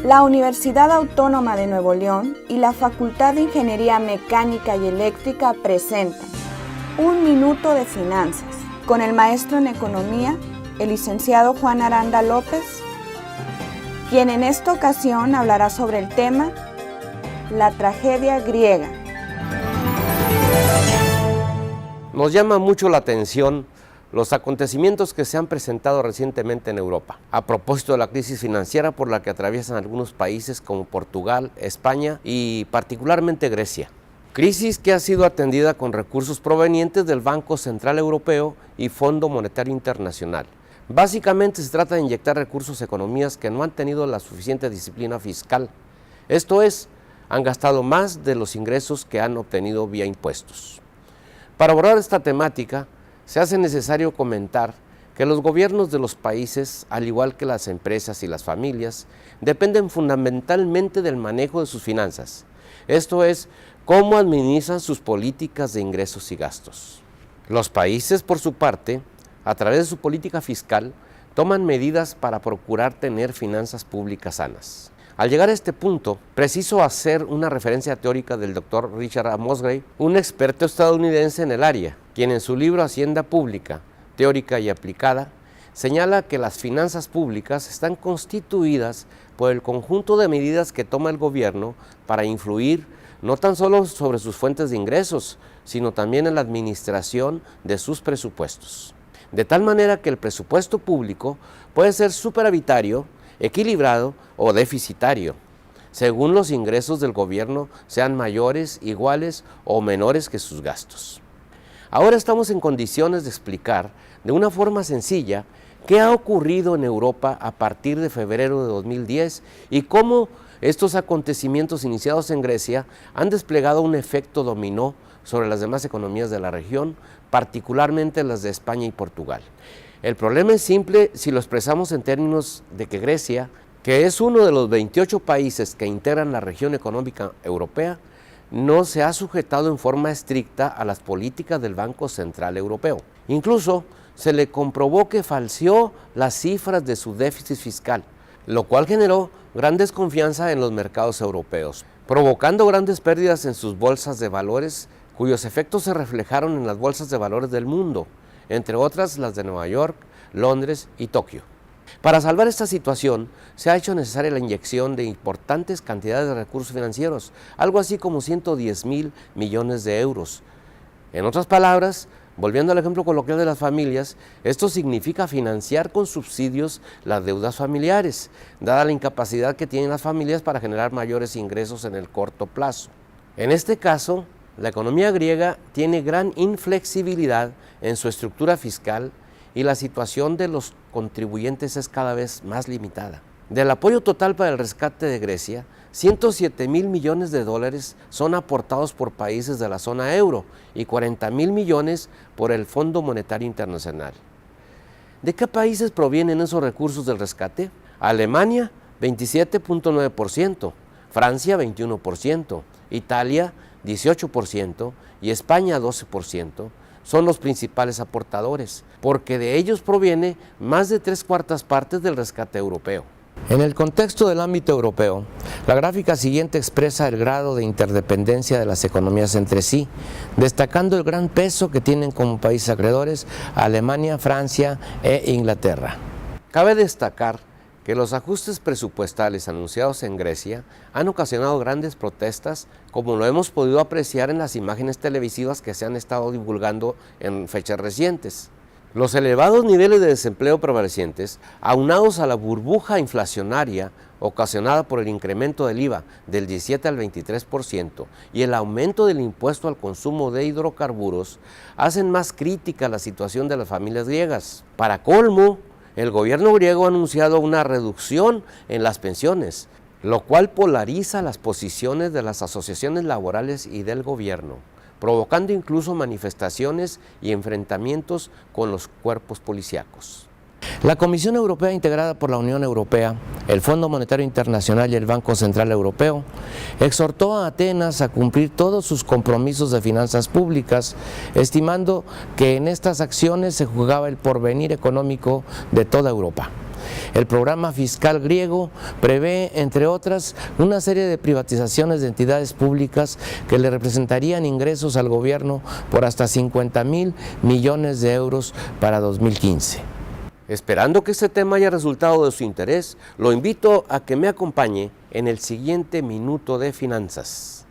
La Universidad Autónoma de Nuevo León y la Facultad de Ingeniería Mecánica y Eléctrica presentan Un Minuto de Finanzas con el maestro en Economía, el licenciado Juan Aranda López, quien en esta ocasión hablará sobre el tema La tragedia griega. Nos llama mucho la atención los acontecimientos que se han presentado recientemente en Europa, a propósito de la crisis financiera por la que atraviesan algunos países como Portugal, España y particularmente Grecia. Crisis que ha sido atendida con recursos provenientes del Banco Central Europeo y Fondo Monetario Internacional. Básicamente se trata de inyectar recursos a economías que no han tenido la suficiente disciplina fiscal. Esto es, han gastado más de los ingresos que han obtenido vía impuestos. Para abordar esta temática, se hace necesario comentar que los gobiernos de los países, al igual que las empresas y las familias, dependen fundamentalmente del manejo de sus finanzas. Esto es, cómo administran sus políticas de ingresos y gastos. Los países, por su parte, a través de su política fiscal, toman medidas para procurar tener finanzas públicas sanas. Al llegar a este punto, preciso hacer una referencia teórica del Dr. Richard A. Musgrave, un experto estadounidense en el área, quien en su libro Hacienda Pública, Teórica y Aplicada, señala que las finanzas públicas están constituidas por el conjunto de medidas que toma el gobierno para influir no tan solo sobre sus fuentes de ingresos, sino también en la administración de sus presupuestos. De tal manera que el presupuesto público puede ser superavitario, equilibrado o deficitario, según los ingresos del gobierno sean mayores, iguales o menores que sus gastos. Ahora estamos en condiciones de explicar de una forma sencilla qué ha ocurrido en Europa a partir de febrero de 2010 y cómo estos acontecimientos iniciados en Grecia han desplegado un efecto dominó sobre las demás economías de la región, particularmente las de España y Portugal. El problema es simple si lo expresamos en términos de que Grecia, que es uno de los 28 países que integran la región económica europea, no se ha sujetado en forma estricta a las políticas del Banco Central Europeo. Incluso se le comprobó que falseó las cifras de su déficit fiscal, lo cual generó gran desconfianza en los mercados europeos, provocando grandes pérdidas en sus bolsas de valores, cuyos efectos se reflejaron en las bolsas de valores del mundo, entre otras las de Nueva York, Londres y Tokio. Para salvar esta situación, se ha hecho necesaria la inyección de importantes cantidades de recursos financieros, algo así como 110.000 millones de euros. En otras palabras, volviendo al ejemplo coloquial de las familias, esto significa financiar con subsidios las deudas familiares, dada la incapacidad que tienen las familias para generar mayores ingresos en el corto plazo. En este caso, la economía griega tiene gran inflexibilidad en su estructura fiscal y la situación de los contribuyentes es cada vez más limitada. Del apoyo total para el rescate de Grecia, 107.000 millones de dólares son aportados por países de la zona euro y 40.000 millones por el Fondo Monetario Internacional. ¿De qué países provienen esos recursos del rescate? Alemania, 27.9%, Francia, 21%, Italia, 18% y España 12%, son los principales aportadores, porque de ellos proviene más de 3/4 partes del rescate europeo. En el contexto del ámbito europeo, la gráfica siguiente expresa el grado de interdependencia de las economías entre sí, destacando el gran peso que tienen como países acreedores Alemania, Francia e Inglaterra. Cabe destacar que los ajustes presupuestales anunciados en Grecia han ocasionado grandes protestas, como lo hemos podido apreciar en las imágenes televisivas que se han estado divulgando en fechas recientes. Los elevados niveles de desempleo prevalecientes, aunados a la burbuja inflacionaria ocasionada por el incremento del IVA del 17 al 23% y el aumento del impuesto al consumo de hidrocarburos, hacen más crítica la situación de las familias griegas. Para colmo, el gobierno griego ha anunciado una reducción en las pensiones, lo cual polariza las posiciones de las asociaciones laborales y del gobierno, provocando incluso manifestaciones y enfrentamientos con los cuerpos policíacos. La Comisión Europea, integrada por la Unión Europea, el Fondo Monetario Internacional y el Banco Central Europeo, exhortó a Atenas a cumplir todos sus compromisos de finanzas públicas, estimando que en estas acciones se jugaba el porvenir económico de toda Europa. El programa fiscal griego prevé, entre otras, una serie de privatizaciones de entidades públicas que le representarían ingresos al gobierno por hasta 50.000 millones de euros para 2015. Esperando que este tema haya resultado de su interés, lo invito a que me acompañe en el siguiente Minuto de Finanzas.